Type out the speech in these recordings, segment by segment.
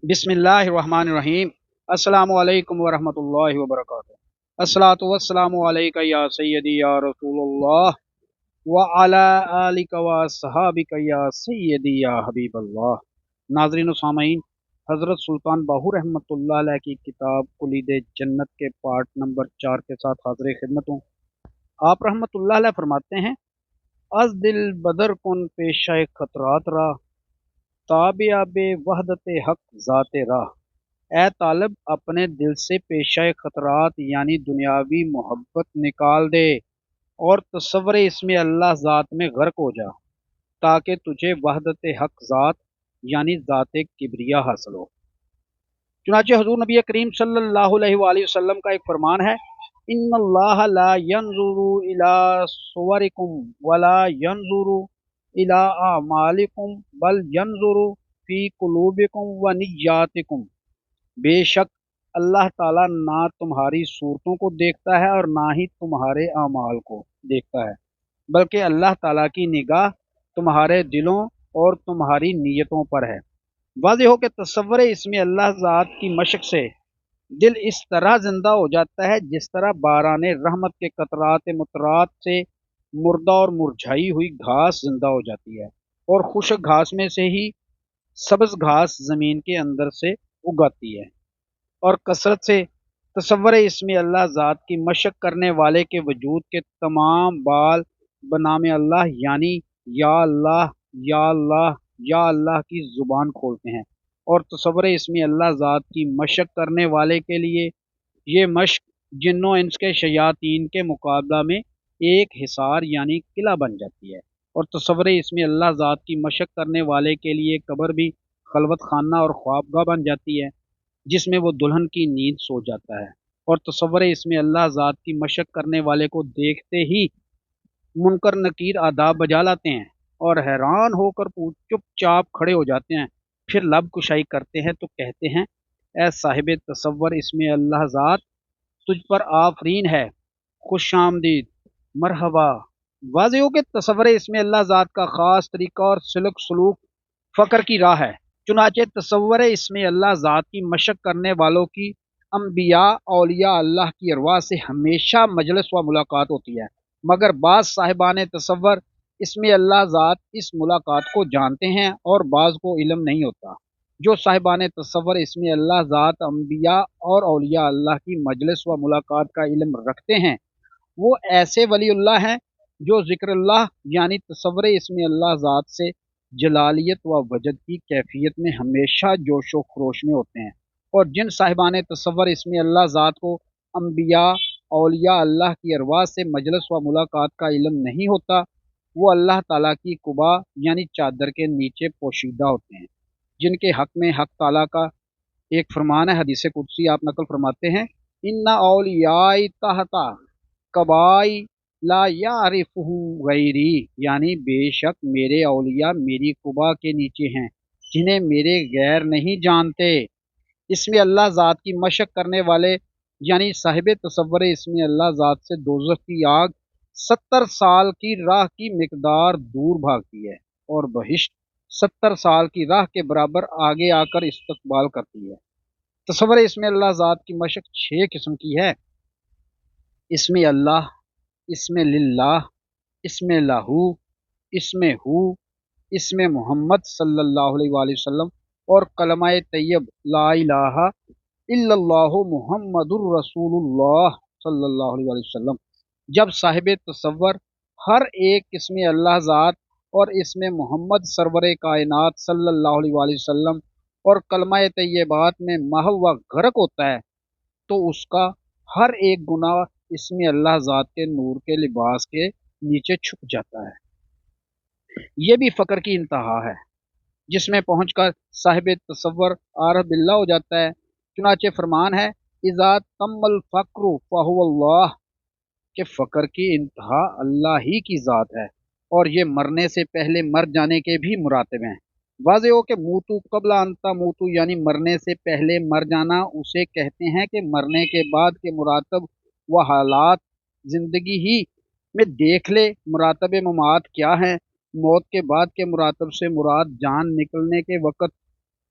बिस्मिल्लाहिर्रहमानिर्रहीम। अस्सलामु अलैकुम वरहमतुल्लाहि वबरकातुहू। अस्सलातु वस्सलामु अलैका या सय्यदी या रसूलुल्लाह व अला आलिका व अस्हाबिका या सय्यदी या हबीबल्लाह। नाज़रीन व सामईन, हज़रत सुल्तान बाहू रहमतुल्लाह अलैह की किताब कुलीद जन्नत के पार्ट नंबर 4 के साथ हाज़िर खिदमत हूँ। आप रहमतुल्लाह अलैह फरमाते हैं, अज दिल बदर कुन पेशा खतरात रा ताबियाबे वहदत हक ज़ाते राह। ए तालब, अपने दिल से पेशा खतरात यानी दुनियावी मोहब्बत निकाल दे और तसव्वुर इसमें अल्लाह ज़ात में गर्क हो जा, ताकि तुझे वहदत हक ज़ात यानी ज़ात किबरिया हासिल हो। चुनाचे हजूर नबी करीम सल्लल्लाहु अलैहि वसल्लम का एक फरमान है, इन्नल्लाह ला यंजुरु इला सुवरिकुम वला यंजुरु इला आमालिकुम बल यंजुरु फी कुलूबिकुम व निय्यातिकुम। बेशक अल्लाह ताला ना तुम्हारी सूरतों को देखता है और ना ही तुम्हारे अमाल को देखता है, बल्कि अल्लाह ताला की निगाह तुम्हारे दिलों और तुम्हारी नीयतों पर है। वाज़ेह हो कि तसव्वुर इसमें अल्लाह ज़ात की मशक से दिल इस तरह जिंदा हो जाता है जिस तरह बाराने रहमत के कतरात मुतरात से मुर्दा और मुरझाई हुई घास जिंदा हो जाती है और खुशक घास में से ही सब्ज घास जमीन के अंदर से उगाती है। और कसरत से तसव्वुर इसमें अल्लाह ज़ात की मशक करने वाले के वजूद के तमाम बाल बनाम अल्लाह यानी या अल्लाह या अल्लाह या अल्लाह की ज़ुबान खोलते हैं। और तसव्वुर इसमें अल्लाह ज़ात की मशक करने वाले के लिए ये मशक जिन्नों इंस के शयातीन के मुकाबला में एक हिसार यानी किला बन जाती है। और तसव्वुर इसमें अल्लाह ज़ात की मशक करने वाले के लिए कब्र भी खलवत खाना और ख्वाबगाह बन जाती है, जिसमें वो दुल्हन की नींद सो जाता है। और तसव्वुर इसमें अल्लाह ज़ात की मशक करने वाले को देखते ही मुनकर नकीर आदाब बजा लाते हैं और हैरान होकर चुपचाप खड़े हो जाते हैं। फिर लब कुशाई करते हैं तो कहते हैं, ए साहिब तसव्वुर इसमें अल्लाह ज़ात तुझ पर आफरीन है, खुश आमदीद, मरहबा। वाज़ेह हो कि तसव्वुर इसमें अल्लाह ज़ात का ख़ास तरीका और सलूक सलूक फ़क्र की राह है। चुनाचे तसव्वुर इसमें अल्लाह ज़ात की मशक करने वालों की अम्बिया औलिया अल्लाह की अरवाह से हमेशा मजलिस व मुलाकात होती है, मगर बाज़ साहिबान तसव्वुर इसमें अल्लाह ज़ात इस मुलाकात को जानते हैं और बाज़ को इल्म नहीं होता। जो साहिबान तसव्वुर इसमें अल्लाह ज़ात अम्बिया और औलिया अल्लाह की मजलिस व मुलाकात का इल्म रखते हैं, वो ऐसे वलीउल्लाह हैं जो ज़िक्रुल्लाह यानी तसव्वुर इसमें अल्लाह ज़ात से जलालियत व वजद की कैफियत में हमेशा जोशो खरोश में होते हैं। और जिन साहिबान तसव्वुर इसमें अल्लाह ज़ात को अम्बिया औलिया अल्लाह की अरवाह से मजलिस व मुलाकात का इल्म नहीं होता, वो अल्लाह ताला की कुबा यानी चादर के नीचे पोशीदा होते हैं, जिनके हक में हक ताला का एक फरमान है, हदीस कुदसी आप नकल फरमाते हैं, इन्ना औलियाई तहता कबाई ला यारिफुहु गैरी, यानी बेशक मेरे औलिया मेरी कुबा के नीचे हैं जिन्हें मेरे गैर नहीं जानते। इसमें अल्लाह ज़ात की मशक करने वाले यानी साहिब तसव्वुर इसमें अल्लाह ज़ात से दोज़ख की आग 70 साल की राह की मिकदार दूर भागती है और बहिश्त 70 साल की राह के बराबर आगे आकर इस्तकबाल करती है। तसव्वुर इसमें अल्लाह ज़ात की मशक 6 किस्म की है। इसमें अल्लाह, इसमें लिल्लाह, इसमें लाहू, इसमें हु, इसमें मोहम्मद सल्लल्लाहु अलैहि वसल्लम और कलमाए तैयब ला इलाहा इल्लल्लाहु मुहम्मदुर रसूलुल्लाह सल्लल्लाहु अलैहि वसल्लम। जब साहिब तसव्वुर हर एक इसमें अल्लाह ज़ात और इसमें मोहम्मद सरवर कायनात सल्लल्लाहु अलैहि वसल्लम और कलमाए तैयबात में महव व गर्क होता है, तो उसका हर एक गुनाह इसमें अल्लाह ज़ात के नूर के लिबास के नीचे छुप जाता है। ये भी फ़क्र की इंतहा है, जिसमें पहुंचकर साहिब तसव्वुर आरफ बिल्लाह हो जाता है। चुनाचे फरमान है, इज़ा तम्मल फ़क्र फ़हुवल्लाह, के फ़क्र की इंतहा अल्लाह ही की ज़ात है और ये मरने से पहले मर जाने के भी मुरातिब हैं। वाज़ेह हो कि मूतू कबला अंता मूतू यानी मरने से पहले मर जाना उसे कहते हैं कि मरने के बाद के मुरातब व हालात ज़िंदगी ही में देख ले मुरातब ममात क्या है। मौत के बाद के मुरातब से मुराद जान निकलने के वक़्त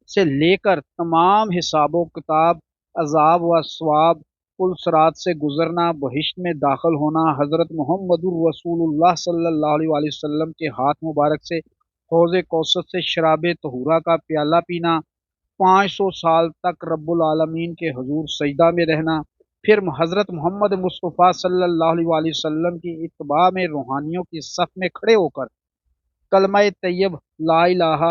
سے لے کر تمام حساب و کتاب، عذاب و ثواب، پل صراط سے گزرنا، بہشت میں داخل ہونا، حضرت محمد الرسول اللہ صلی اللہ علیہ وآلہ وسلم کے ہاتھ مبارک سے حوض کوثر سے شراب طہورہ کا پیالہ پینا، 500 سال تک رب العالمین کے حضور سجدہ میں رہنا، پھر حضرت محمد مصطفیٰ صلی اللہ علیہ وآلہ وسلم کی اتباع میں روحانیوں کی صف میں کھڑے ہو کر کلمہ طیب لا الہ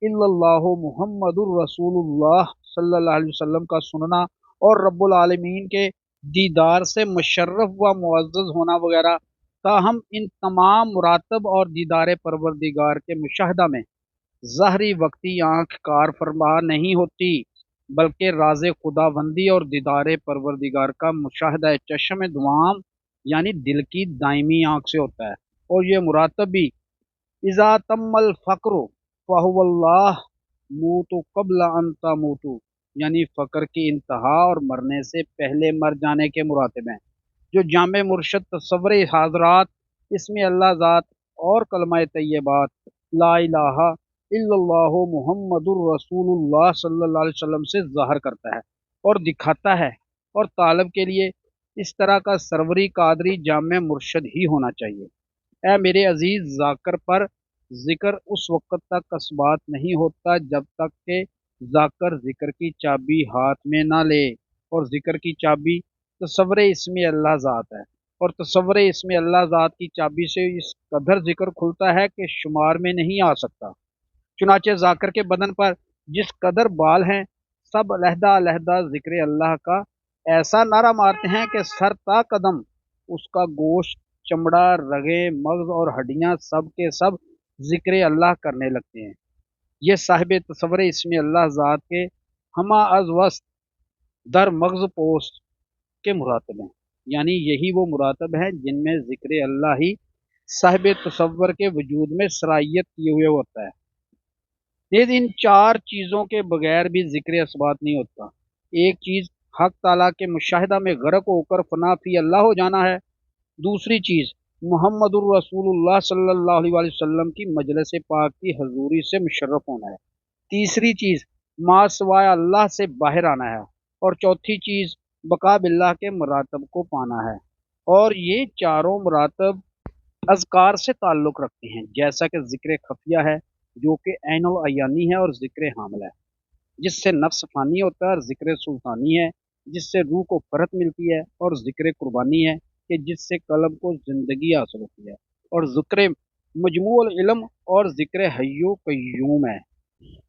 الا اللہ محمد الرسول اللہ صلی اللہ علیہ وسلم کا سننا اور رب العالمین کے دیدار سے مشرف و معزز ہونا وغیرہ، تاہم ان تمام مراتب اور دیدار پروردگار کے مشاہدہ میں ظاہری وقتی آنکھ کار فرما نہیں ہوتی، بلکہ راز خدا بندی اور دیدار پروردگار کا مشاہدہ چشم دوام یعنی دل کی دائمی آنکھ سے ہوتا ہے۔ اور یہ مراتب بھی اذا تم الفقر فہو اللہ موت قبل ان تموت، یعنی فقر کی انتہا اور مرنے سے پہلے مر جانے کے مراتب ہیں، جو جامع مرشد تصور حاضرات، اسم اللہ ذات اور کلمہ طیبات لا الہ الا اللہ محمد الرسول اللہ صلی اللہ علیہ وسلم سے ظاہر کرتا ہے اور دکھاتا ہے، اور طالب کے لیے اس طرح کا سروری قادری جامع مرشد ہی ہونا چاہیے۔ اے میرے عزیز ذاکر پر ذکر اس وقت تک اثبات نہیں ہوتا جب تک کہ ذاکر ذکر کی چابی ہاتھ میں نہ لے، اور ذکر کی چابی تصور اسم اللہ ذات ہے، اور تصور اسم اللہ ذات کی چابی سے اس قدر ذکر کھلتا ہے کہ شمار میں نہیں آ سکتا۔ چنانچہ ذاکر کے بدن پر جس قدر بال ہیں، سب علیحدہ علیحدہ ذکر اللہ کا ایسا نعرہ مارتے ہیں کہ سر تا قدم اس کا گوشت، چمڑا، رگیں، مغز اور ہڈیاں سب کے سب ذکر اللہ کرنے لگتے ہیں۔ یہ صاحب تصور اسم اللہ ذات کے ہما از وسط در مغز پوست کے مراتب ہیں، یعنی یہی وہ مراتب ہیں جن میں ذکر اللہ ہی صاحب تصور کے وجود میں سرائیت کیے ہوئے ہوتا ہے۔ ان چار چیزوں کے بغیر بھی ذکر اثبات نہیں ہوتا۔ ایک چیز حق تعالیٰ کے مشاہدہ میں غرق ہو کر فنا فی اللہ ہو جانا ہے، دوسری چیز محمد الرسول اللہ صلی اللہ علیہ وآلہ وسلم کی مجلس پاک کی حضوری سے مشرف ہونا ہے، تیسری چیز ما سوائے اللہ سے باہر آنا ہے، اور چوتھی چیز بقا باللہ کے مراتب کو پانا ہے۔ اور یہ چاروں مراتب اذکار سے تعلق رکھتے ہیں، جیسا کہ ذکر خفیہ ہے جو کہ عین العیانی ہے، اور ذکر حامل ہے جس سے نفس فانی ہوتا ہے، اور ذکر سلطانی ہے جس سے روح کو فرت ملتی ہے، اور ذکر قربانی ہے کہ جس سے قلب کو زندگی حاصل ہوتی ہے، اور ذکر مجموع العلم اور ذکر حی و قیوم ہے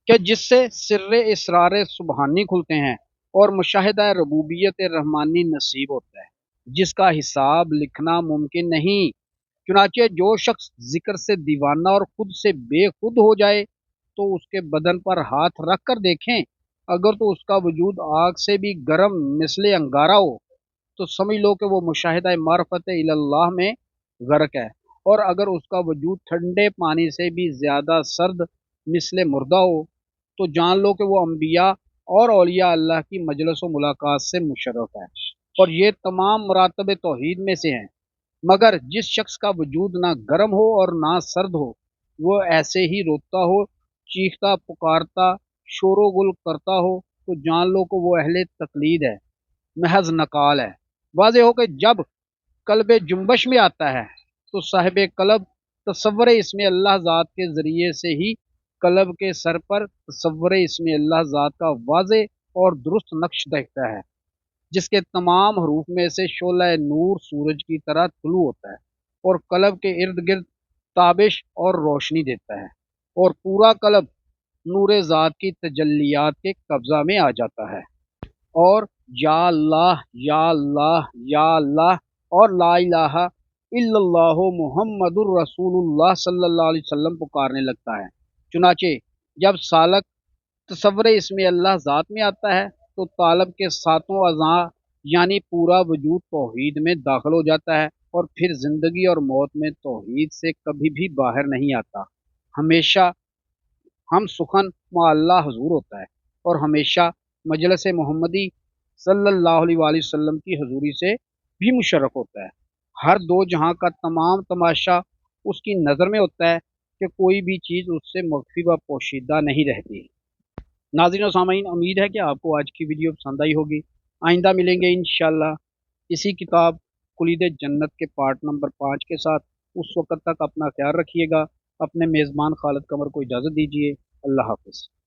کہ جس سے سر اسرار سبحانی کھلتے ہیں اور مشاہدہ ربوبیت رحمانی نصیب ہوتا ہے جس کا حساب لکھنا ممکن نہیں۔ چنانچہ جو شخص ذکر سے دیوانہ اور خود سے بے خود ہو جائے تو اس کے بدن پر ہاتھ رکھ کر دیکھیں، اگر تو اس کا وجود آگ سے بھی گرم مثل انگارہ ہو تو سمجھ لو کہ وہ مشاہدہ معرفت اللہ میں غرق ہے، اور اگر اس کا وجود ٹھنڈے پانی سے بھی زیادہ سرد مثل مردہ ہو تو جان لو کہ وہ انبیاء اور اولیاء اللہ کی مجلس و ملاقات سے مشرف ہے، اور یہ تمام مراتب توحید میں سے ہیں۔ مگر جس شخص کا وجود نہ گرم ہو اور نہ سرد ہو، وہ ایسے ہی روتا ہو، چیختا پکارتا، شور و گل کرتا ہو، تو جان لو کہ وہ اہل تقلید ہے، محض نقال ہے۔ واضح ہو کہ جب قلب جنبش میں آتا ہے تو صاحب قلب تصور اسم اللہ ذات کے ذریعے سے ہی قلب کے سر پر تصور اسم اللہ ذات کا واضح اور درست نقش دیکھتا ہے، جس کے تمام حروف میں سے شعلہ نور سورج کی طرح طلوع ہوتا ہے اور قلب کے ارد گرد تابش اور روشنی دیتا ہے، اور پورا قلب نور ذات کی تجلیات کے قبضہ میں آ جاتا ہے، اور یا اللہ یا اللہ یا اللہ اور لا الہ الا اللہ محمد الرسول اللہ صلی اللہ علیہ وسلم پکارنے لگتا ہے۔ چنانچہ جب سالک تصور اسم اللہ ذات میں آتا ہے تو طالب کے ساتوں اعضاء یعنی پورا وجود توحید میں داخل ہو جاتا ہے، اور پھر زندگی اور موت میں توحید سے کبھی بھی باہر نہیں آتا، ہمیشہ ہم سخن مع اللہ حضور ہوتا ہے، اور ہمیشہ مجلس محمدی صلی اللہ علیہ وآلہ وسلم کی حضوری سے بھی مشرف ہوتا ہے۔ ہر دو جہاں کا تمام تماشا اس کی نظر میں ہوتا ہے کہ کوئی بھی چیز اس سے مخفی و پوشیدہ نہیں رہتی۔ ناظرین و سامعین، امید ہے کہ آپ کو آج کی ویڈیو پسند آئی ہوگی۔ آئندہ ملیں گے انشاءاللہ اسی کتاب کلید جنت کے پارٹ نمبر 5 کے ساتھ۔ اس وقت تک اپنا خیال رکھیے گا۔ اپنے میزبان خالد قمر کو اجازت دیجیے۔ اللہ حافظ۔